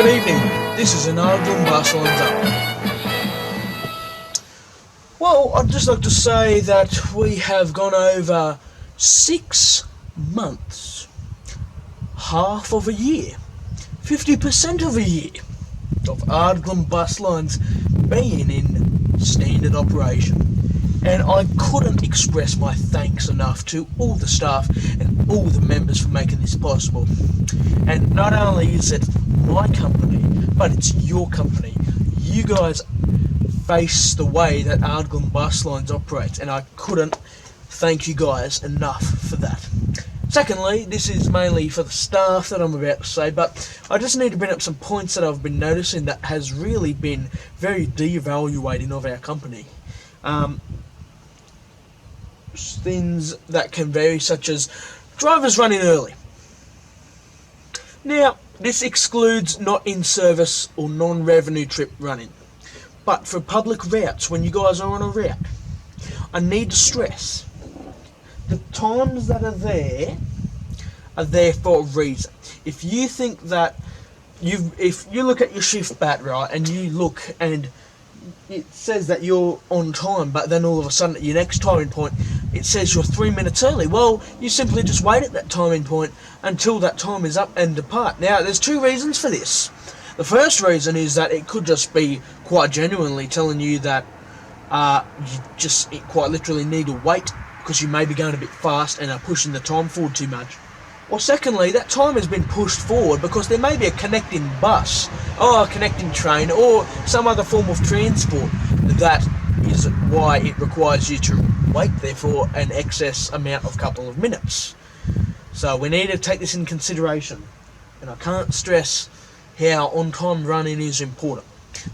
Good evening, this is an Ardglen Buslines update. Well, I'd just like to say that we have gone over 6 months, half of a year, 50% of a year of Ardglen Buslines being in standard operation. And I couldn't express my thanks enough to all the staff and all the members for making this possible. And not only is it my company, but it's your company. You guys face the way that Ardglen Buslines operates, and I couldn't thank you guys enough for that. Secondly, this is mainly for the staff that I'm about to say, but I just need to bring up some points that I've been noticing that has really been very devaluating of our company. Things that can vary, such as drivers running early. Now, this excludes not in service or non-revenue trip running, but for public routes, when you guys are on a route, I need to stress the times that are there for a reason. If you think that if you look at your shift bat, right, and you look and it says that you're on time, but then all of a sudden at your next timing point it says you're 3 minutes early, well, you simply just wait at that timing point until that time is up and depart. Now, there's two reasons for this. The first reason is that it could just be quite genuinely telling you that you just quite literally need to wait because you may be going a bit fast and are pushing the time forward too much. Or secondly, that time has been pushed forward because there may be a connecting bus, or a connecting train, or some other form of transport. That is why it requires you to wait there for an excess amount of couple of minutes. So we need to take this in consideration. And I can't stress how on-time running is important.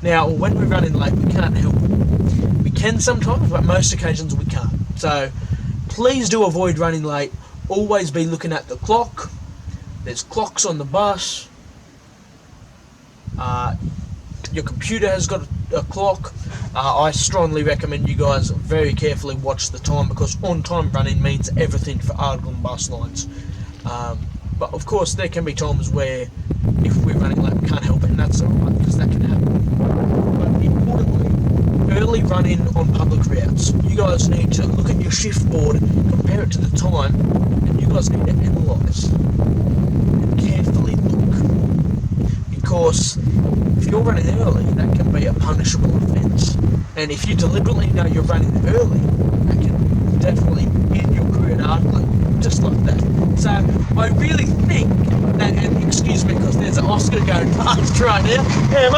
Now, when we're running late, we can't help it. We can sometimes, but most occasions we can't. So please do avoid running late. Always be looking at the clock. There's clocks on the bus. Your computer has got a clock. I strongly recommend you guys very carefully watch the time, because on-time running means everything for Ardglen Buslines. But of course, there can be times where if we're running late, we can't help it, and that's alright, because that can happen. But importantly, early running on public routes. You guys need to look at your shift board, compare it to the time, and you guys need to analyse and carefully look. Because if you're running early, that can be a punishable offence. And if you deliberately know you're running early, that can definitely end your career at Ardglen, just like that. So I really think that, and excuse me because there's an Oscar going past right now. Yeah,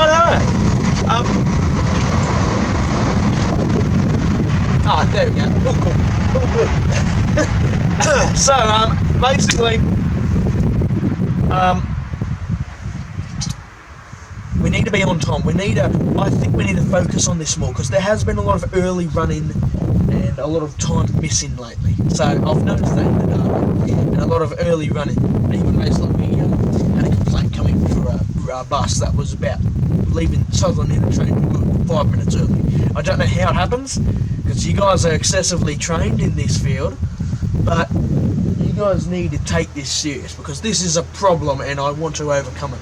there we go. Cool. So, basically, we need to be on time. I think we need to focus on this more, because there has been a lot of early running and a lot of time missing lately. So I've noticed that in the data, and a lot of early running. And even recently we had a complaint coming for a bus that was about leaving Sutherland Interchange 5 minutes early. I don't know how it happens, because you guys are excessively trained in this field, but you guys need to take this serious, because this is a problem and I want to overcome it.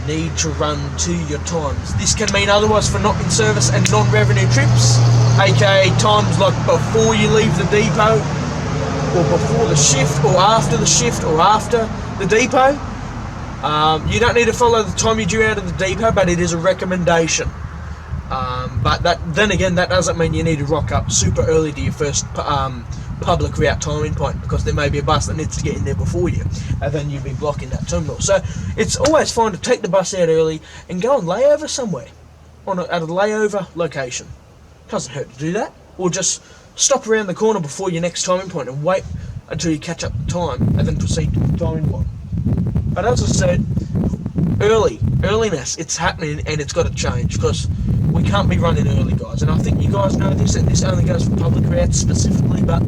You need to run to your times. This can mean otherwise for not in service and non-revenue trips, aka times like before you leave the depot, or before the shift, or after the shift, or after the depot. You don't need to follow the time you're due out of the depot, but it is a recommendation. But then again, that doesn't mean you need to rock up super early to your first public route timing point, because there may be a bus that needs to get in there before you, and then you'll be blocking that terminal. So it's always fine to take the bus out early and go and lay over somewhere at a layover location. Doesn't hurt to do that, or just stop around the corner before your next timing point and wait until you catch up the time and then proceed to the timing point. But as I said, earliness, it's happening and it's got to change, because we can't be running early, guys. And I think you guys know this, and this only goes for public routes specifically, but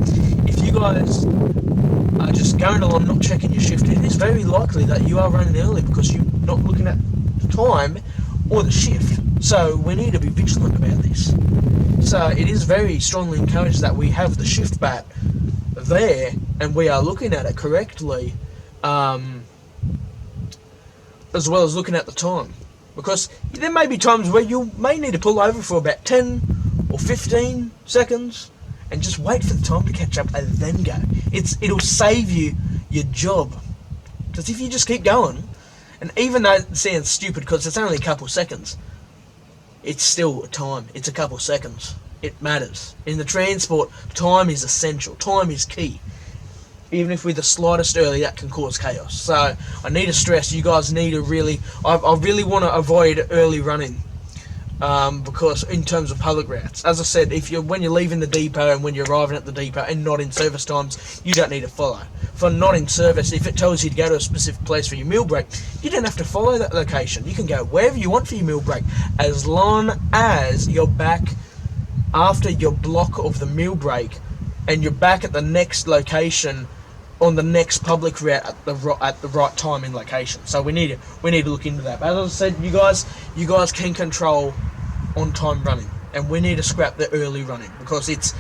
if you guys are just going along not checking your shift, it is very likely that you are running early because you're not looking at the time or the shift. So we need to be vigilant about this. So it is very strongly encouraged that we have the shift bat there and we are looking at it correctly as well as looking at the time, because there may be times where you may need to pull over for about 10 or 15 seconds and just wait for the time to catch up and then go. It'll save you your job, because if you just keep going, and even though it sounds stupid because it's only a couple seconds, it's still time. It's a couple seconds. It matters. In the transport, time is essential. Time is key. Even if we're the slightest early, that can cause chaos. So I need to stress, you guys need to really, I really want to avoid early running, because in terms of public routes, as I said, when you're leaving the depot and when you're arriving at the depot and not in service times, you don't need to follow. For not in service, if it tells you to go to a specific place for your meal break, you don't have to follow that location. You can go wherever you want for your meal break, as long as you're back after your block of the meal break and you're back at the next location on the next public route at the right time and location. So we need to look into that. But as I said, you guys can control on time running, and we need to scrap the early running, because it's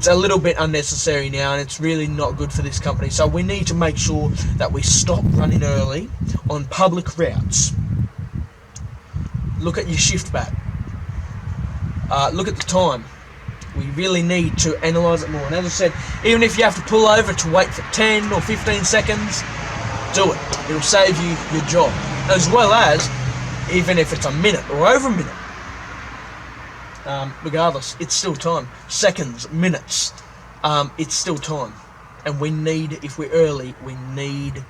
a little bit unnecessary now, and it's really not good for this company. So we need to make sure that we stop running early on public routes. Look at your shift back. Look at the time. We really need to analyse it more. And as I said, even if you have to pull over to wait for 10 or 15 seconds, do it. It'll save you your job. As well as, even if it's a minute or over a minute, regardless, it's still time. Seconds, minutes, it's still time. And we need, if we're early, we need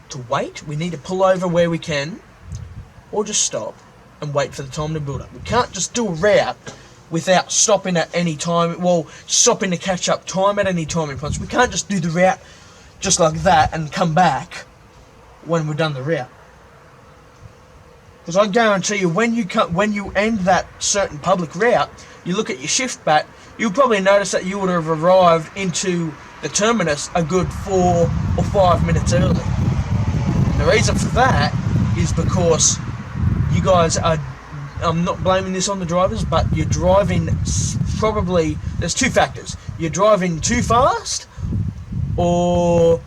to wait. We need to pull over where we can, or just stop and wait for the time to build up. We can't just do a route without stopping at any time, stopping to catch up time at any time in points. We can't just do the route just like that and come back when we've done the route. Because I guarantee you, when you end that certain public route, you look at your shift back, you'll probably notice that you would have arrived into the terminus a good 4 or 5 minutes early. And the reason for that is because you guys are, I'm not blaming this on the drivers, but you're driving probably, there's two factors. You're driving too fast, or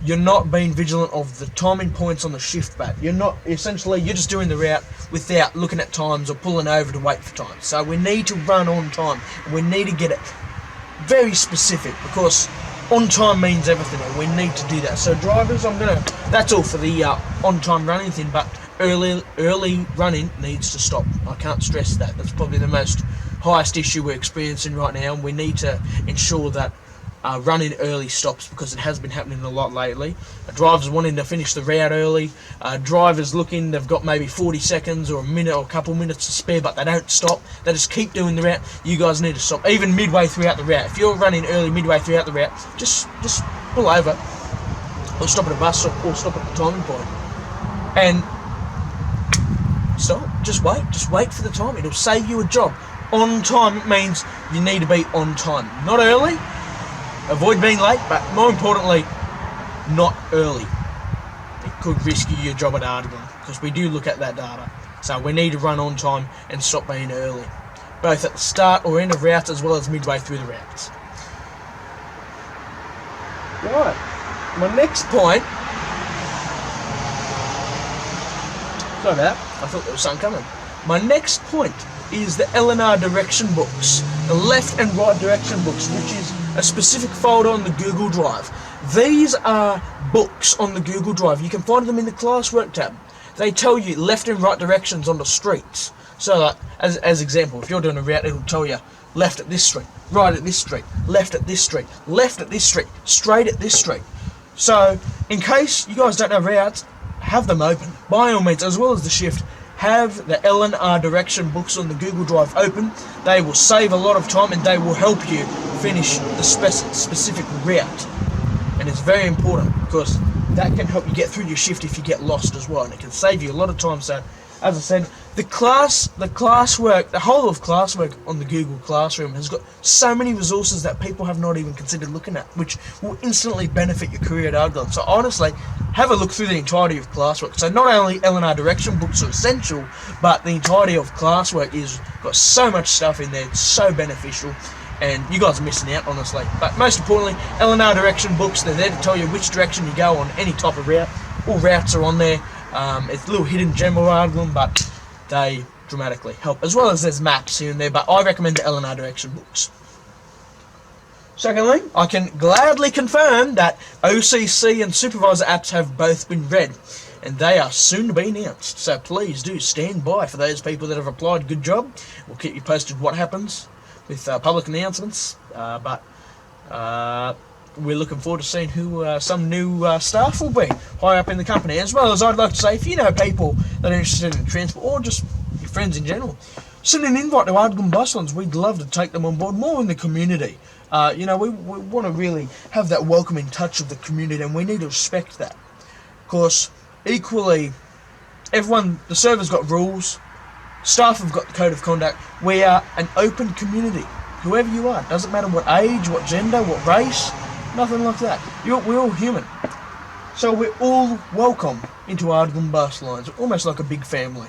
you're not being vigilant of the timing points on the shift back. You're just doing the route without looking at times or pulling over to wait for time. So we need to run on time, and we need to get it very specific, because on time means everything, and we need to do that. So drivers, that's all for the on time running thing, but early running needs to stop. I can't stress that. That's probably the most highest issue we're experiencing right now, and we need to ensure that running early stops, because it has been happening a lot lately. Drivers wanting to finish the route early, drivers looking, they've got maybe 40 seconds or a minute or a couple minutes to spare, but they don't stop. They just keep doing the route. You guys need to stop, even midway throughout the route. If you're running early midway throughout the route, just pull over, or stop at a bus stop, or stop at the timing point, and stop. Just wait for the time. It'll save you a job. On time means you need to be on time, not early. Avoid being late, but more importantly, not early. It could risk you your job at Ardglen, because we do look at that data. So we need to run on time and stop being early, both at the start or end of routes, as well as midway through the routes. Right, my next point. Sorry about that. I thought there was something coming. My next point is the L&R direction books, the left and right direction books, which is a specific folder on the Google Drive. These are books on the Google Drive. You can find them in the classwork tab. They tell you left and right directions on the streets. So as example, if you're doing a route, it'll tell you left at this street, right at this street, left at this street, left at this street, straight at this street. So in case you guys don't know routes, have them open. By all means, as well as the shift, have the L&R direction books on the Google Drive open. They will save a lot of time, and they will help you finish the specific route. And it's very important, because that can help you get through your shift if you get lost as well, and it can save you a lot of time. So as I said, the classwork, the whole of classwork on the Google Classroom has got so many resources that people have not even considered looking at, which will instantly benefit your career at Ardglen. So honestly, have a look through the entirety of classwork. So not only L&R direction books are essential, but the entirety of classwork is got so much stuff in there. It's so beneficial, and you guys are missing out, honestly. But most importantly, L&R direction books, they're there to tell you which direction you go on any type of route. All routes are on there. It's a little hidden gem of Ardglen, but they dramatically help, as well as there's maps here and there, but I recommend the L&R Direction books. Secondly, I can gladly confirm that OCC and Supervisor apps have both been read, and they are soon to be announced, so please do stand by for those people that have applied. Good job. We'll keep you posted what happens with public announcements, but we're looking forward to seeing who some new staff will be high up in the company, as well as I'd like to say, if you know people that are interested in transport, or just your friends in general, send an invite to Ardglen Buslines. We'd love to take them on board more in the community. We want to really have that welcoming touch of the community, and we need to respect that. Of course, equally, the server's got rules, staff have got the code of conduct. We are an open community. Whoever you are, doesn't matter what age, what gender, what race, nothing like that. We're all human. So we're all welcome into Ardglen Buslines, almost like a big family.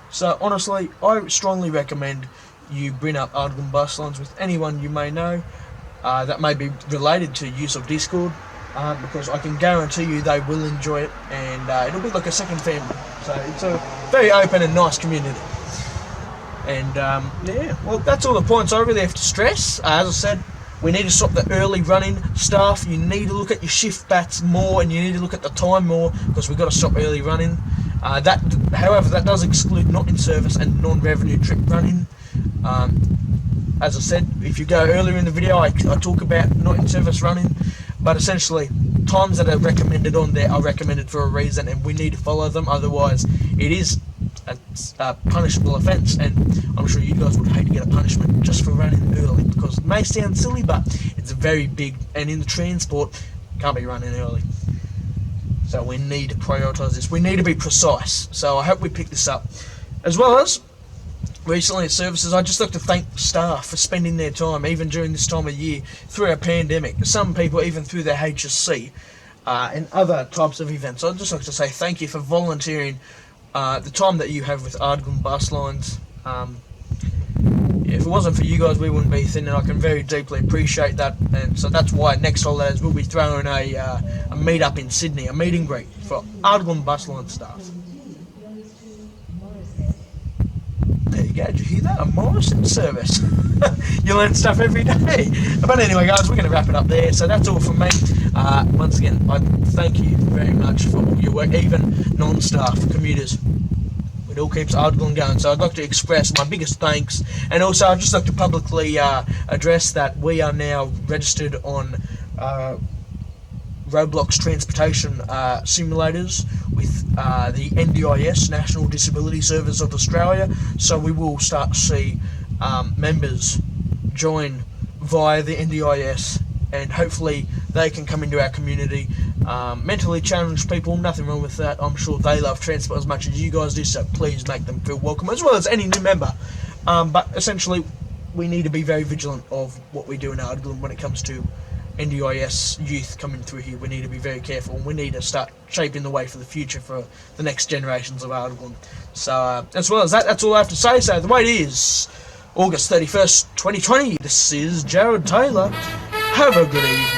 So honestly, I strongly recommend you bring up Ardglen Buslines with anyone you may know that may be related to use of Discord, because I can guarantee you they will enjoy it, and it'll be like a second family. So it's a very open and nice community. And yeah, well, that's all the points I really have to stress. As I said, we need to stop the early running staff. You need to look at your shift bats more, and you need to look at the time more, because we've got to stop early running. However, that does exclude not in service and non-revenue trip running. As I said, if you go earlier in the video, I talk about not in service running, but essentially times that are recommended on there are recommended for a reason, and we need to follow them. Otherwise, it is a punishable offence, and I'm sure you guys would hate to get a punishment just for running early, because it may sound silly, but it's very big, and in the transport, can't be running early. So we need to prioritise this. We need to be precise. So I hope we pick this up. As well as, recently at services, I'd just like to thank staff for spending their time, even during this time of year, through our pandemic. Some people even through their HSC and other types of events. I'd just like to say thank you for volunteering the time that you have with Ardglen Buslines. If it wasn't for you guys, we wouldn't be thin, and I can very deeply appreciate that. And so that's why next holidays we'll be throwing a meet up in Sydney, a meet and greet for Ardglen Buslines staff. There you go, did you hear that? A Morrison service. You learn stuff every day. But anyway, guys, we're going to wrap it up there. So that's all from me. Once again, I thank you very much for all your work, even non-staff commuters. It all keeps Ardglen going. So I'd like to express my biggest thanks. And also, I'd just like to publicly address that we are now registered on Roblox transportation simulators with the NDIS, National Disability Service of Australia. So we will start to see members join via the NDIS, and hopefully they can come into our community. Mentally challenged people, nothing wrong with that. I'm sure they love transport as much as you guys do, so please make them feel welcome, as well as any new member. But essentially, we need to be very vigilant of what we do in Ardglen when it comes to NDIS youth coming through here. We need to be very careful, and we need to start shaping the way for the future for the next generations of Ardglen. So as well as that, that's all I have to say. So the way it is, August 31st, 2020, this is Jared Taylor. Have a good evening.